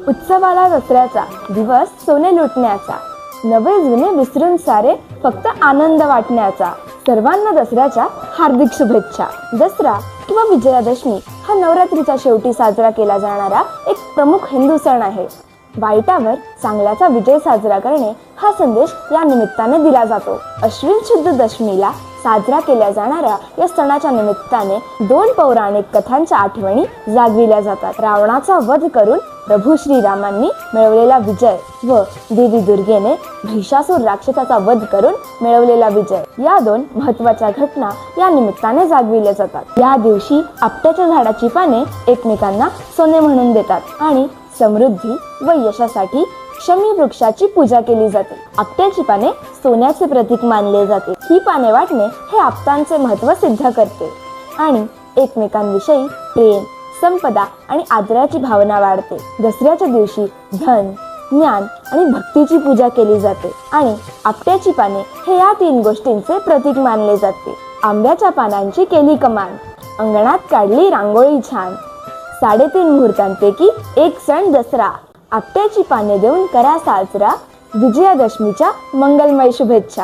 उत्सवाला दसऱ्याचा दिवस सोने लुटण्याचा, नवे जुने विसरून सारे फक्त आनंद वाटण्याचा। सर्वांना दसऱ्याच्या हार्दिक शुभेच्छा। दसरा किंवा विजयादशमी हा नवरात्रीच्या शेवटी साजरा केला जाणारा एक प्रमुख हिंदू सण आहे। वाईटावर चांगल्याचा विजय साजरा करणे हा संदेश या निमित्ताने दिला जातो। अश्विन शुद्ध दशमीला साजरा केल्या जाणाऱ्या या सणाच्या निमित्ताने दोन पौराणिक कथांच्या आठवणी जागविल्या जातात। रावणाचा वध करून प्रभू श्रीरामांनी मिळवलेला विजय व देवी दुर्गेने महिषासूर राक्षसाचा वध करून मिळवलेला विजय, या दोन महत्त्वाच्या घटना या निमित्ताने जागविल्या जातात। या दिवशी आपट्याच्या झाडाची पाने एकमेकांना सोने म्हणून देतात आणि समृद्धी व यशासाठी शमी वृक्षाची पूजा केली जाते। आपट्याची पाने सोन्याचे प्रतीक मानले जाते। ही पाने वाटणे हे आपटांचे महत्त्व सिद्ध करते आणि एकमेकांविषयी प्रेम, संपदा आणि आदराची भावना वाढते। दसऱ्याच्या दिवशी धन, ज्ञान आणि भक्तीची पूजा केली जाते आणि आपट्याची पाने हे या तीन गोष्टींचे प्रतीक मानले जाते। आंब्याच्या पानांची केली कमान, अंगणात काढली रांगोळी छान, 3.5 मुहूर्तांपैकी एक सण दसरा। आपट्याची पाने देऊन करा साजरा, विजयादशमीच्या मंगलमय शुभेच्छा।